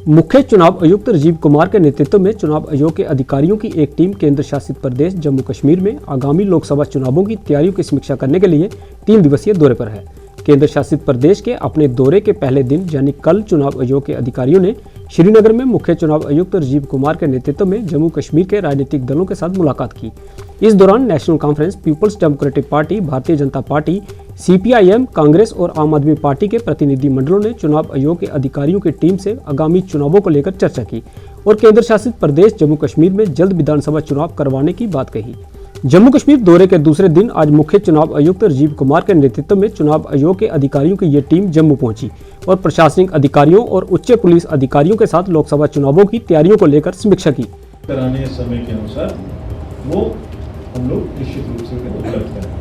मुख्य चुनाव आयुक्त राजीव कुमार के नेतृत्व में चुनाव आयोग के अधिकारियों की एक टीम केंद्र शासित प्रदेश जम्मू कश्मीर में आगामी लोकसभा चुनावों की तैयारियों की समीक्षा करने के लिए 3 दिवसीय दौरे पर है। केंद्र शासित प्रदेश के अपने दौरे के पहले दिन यानी कल चुनाव आयोग के अधिकारियों ने श्रीनगर में मुख्य चुनाव आयुक्त राजीव कुमार के नेतृत्व में जम्मू कश्मीर के राजनीतिक दलों के साथ मुलाकात की। इस दौरान National Conference, People's Democratic Party, Bharatiya Janata party, CPIM, Congress और आम आदमी पार्टी के प्रतिनिधि मंडलों ने चुनाव आयोग के अधिकारियों की टीम से आगामी चुनावों को लेकर चर्चा की और केंद्र शासित प्रदेश जम्मू कश्मीर में जल्द विधानसभा चुनाव करवाने की बात कही। जम्मू कश्मीर दौरे के दूसरे दिन आज मुख्य चुनाव आयुक्त राजीव कुमार के नेतृत्व में चुनाव आयोग के अधिकारियों की ये टीम जम्मू पहुंची और प्रशासनिक अधिकारियों और उच्च पुलिस अधिकारियों के साथ लोकसभा चुनावों की तैयारियों को लेकर समीक्षा की। कराने समय के अनुसार वो हम लोग निश्चित रूप से उपलब्ध करें।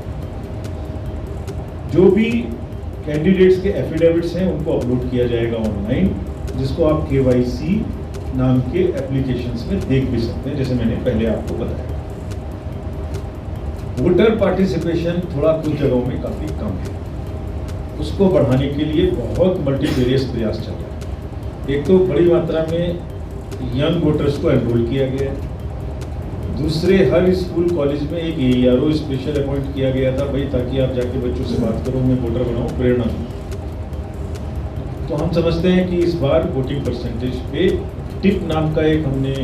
जो भी कैंडिडेट्स के एफिडेविट्स हैं उनको अपलोड किया जाएगा ऑनलाइन, जिसको आप KYC नाम के एप्लीकेशंस में देख भी सकते हैं, जैसे मैंने पहले आपको बताया। वोटर पार्टिसिपेशन थोड़ा कुछ जगहों में काफी कम है, उसको बढ़ाने के लिए बहुत मल्टीवेरियस प्रयास चल रहा है। एक तो बड़ी मात्रा में यंग वोटर्स को एनरोल किया गया है, दूसरे हर स्कूल कॉलेज में एक AERO स्पेशल अपॉइंट किया गया था भाई, ताकि आप जाके बच्चों से बात करो, मैं वोटर बनाऊं, प्रेरणा दूं। तो हम समझते हैं कि इस बार वोटिंग परसेंटेज पे टिप नाम का एक हमने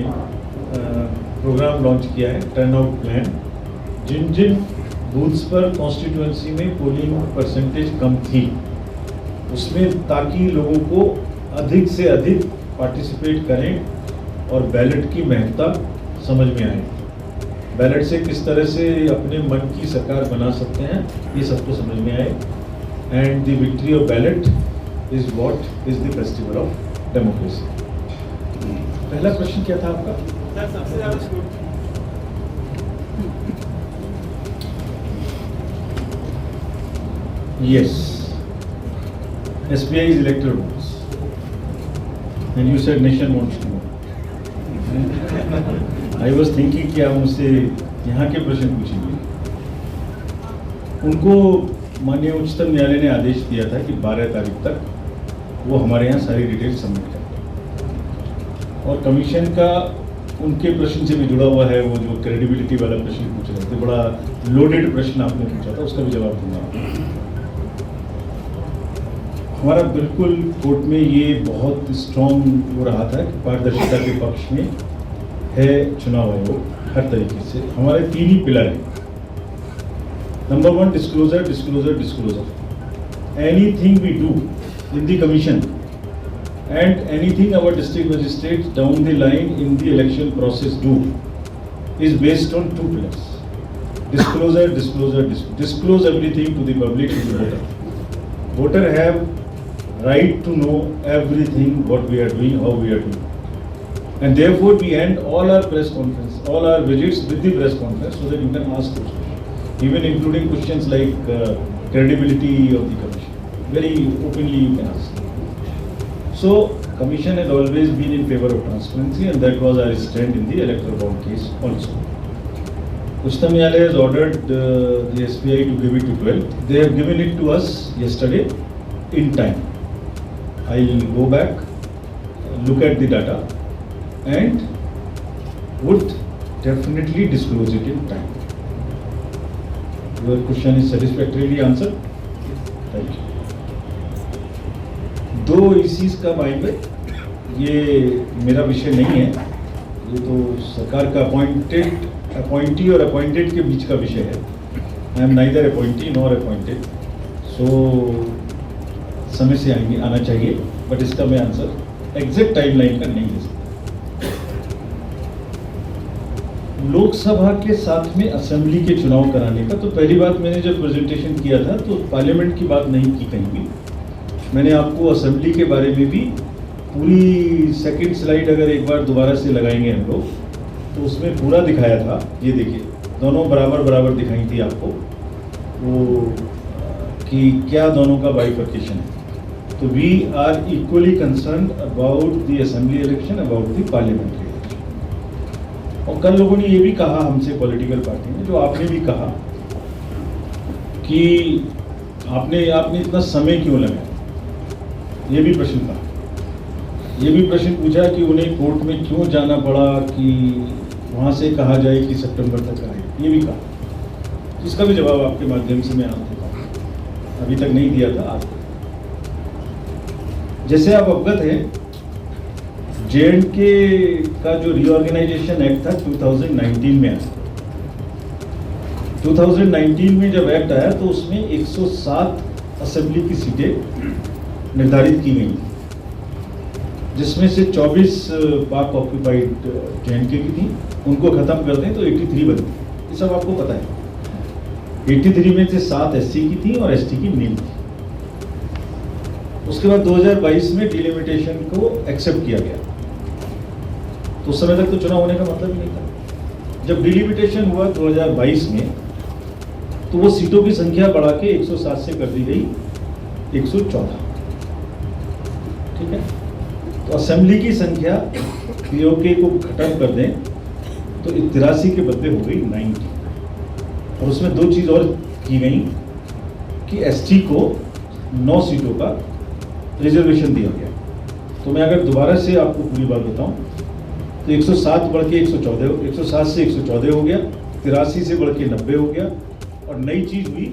प्रोग्राम लॉन्च किया है, टर्नआउट प्लान। जिन जिन बूथ्स पर कॉन्स्टिट्यूएंसी में पोलिंग परसेंटेज कम थी उसमें, ताकि लोगों को अधिक से अधिक पार्टिसिपेट करें और बैलेट की महत्ता समझ में आए, बैलेट से किस तरह से अपने मन की सरकार बना सकते हैं, ये सबको समझ में आए। And the victory of ballot is what is the festival of democracy. पहला क्वेश्चन क्या था आपका? सबसे ज्यादा Yes, SBI is electoral bonds, and you said nation wants to know. I was thinking कि आप मुझसे यहाँ के प्रश्न पूछेंगे। उनको माननीय उच्चतम न्यायालय ने आदेश दिया था कि 12 तारीख तक वो हमारे यहाँ सारी डिटेल सबमिट करें, और कमीशन का उनके प्रश्न से भी जुड़ा हुआ है वो जो क्रेडिबिलिटी वाला प्रश्न पूछ रहे थे, बड़ा लोडेड प्रश्न आपने पूछा था, उसका भी जवाब दूंगा। हमारा बिल्कुल कोर्ट में ये बहुत स्ट्रॉन्ग हो रहा था कि पारदर्शिता के पक्ष में है चुनाव आयोग हर तरीके से। हमारे 3 ही पिलर हैं। Number 1, disclosure, disclosure, disclosure. Anything we do in the commission and anything our district magistrates down the line in the election process do is based on 2 pillars: disclosure, disclosure, disclose everything to the public, to the voter. Voter have right to know everything what we are doing, how we are doing, and therefore we end all our press conference, all our visits with the press conference, so that you can ask those questions, even including questions like credibility of the commission. Very openly you can ask. So commission had always been in favor of transparency, and that was our stand in the electoral bond case also. Uchtam Nyayalaya has ordered the SBI to give it to 12th. They have given it to us yesterday in time. I'll go back, look at the data, and would definitely disclose it in time. Your question is satisfactorily answered. Thank you. 2 issues कब आएंगे ये मेरा विषय नहीं है, ये तो सरकार का अपॉइंटी और अपॉइंटेड के बीच का विषय है। I am neither appointee nor appointed, so समय से आना चाहिए, बट इसका मैं आंसर एग्जैक्ट टाइमलाइन का नहीं दे सकता। लोकसभा के साथ में असेंबली के चुनाव कराने का, तो पहली बात मैंने जब प्रेजेंटेशन किया था तो पार्लियामेंट की बात नहीं की कहीं भी। मैंने आपको असेंबली के बारे में भी पूरी सेकंड स्लाइड अगर एक बार दोबारा से लगाएंगे हम लोग, तो उसमें पूरा दिखाया था। ये देखिए, दोनों बराबर बराबर दिखाई थी आपको वो कि क्या दोनों का बाइफर्केशन है। तो we are equally concerned about the assembly election, about the parliamentary election. और कल लोगों ने ये भी कहा हमसे, पॉलिटिकल पार्टी ने, जो आपने भी कहा कि आपने इतना समय क्यों लगाया, ये भी प्रश्न था। ये भी प्रश्न पूछा कि उन्हें कोर्ट में क्यों जाना पड़ा कि वहाँ से कहा जाए कि सितंबर तक आए, ये भी कहा। इसका भी जवाब आपके माध्यम से मैं आज देता हूँ, अभी तक नहीं दिया था आज। जैसे आप अवगत हैं, J&K का जो रीऑर्गेनाइजेशन एक्ट था 2019 में आया। 2019 में जब एक्ट आया तो उसमें 107 असेंबली की सीटें निर्धारित की गई, जिसमें से 24 पाक ऑक्यूपाइड J&K की थी। उनको खत्म कर दें तो 83 बनती, ये सब आपको पता है। 83 में से 7 SC की थी और ST की नील थी। उसके बाद 2022 में डिलिमिटेशन को एक्सेप्ट किया गया, तो उस समय तक तो चुनाव होने का मतलब ही नहीं था। जब डिलिमिटेशन हुआ 2022 में, तो वो सीटों की संख्या बढ़ा के 107 से कर दी गई 114। ठीक है, तो असेंबली की संख्या पीओके को खत्म कर दें तो 83 के बदले हो गई 90। और उसमें 2 चीज़ और की गई कि ST को 9 सीटों का रिजर्वेशन दिया गया। तो मैं अगर दोबारा से आपको पूरी बात बताऊं तो 107 बढ़ के 114, 107 से 114 हो गया, 83 से बढ़ के 90 हो गया, और नई चीज़ हुई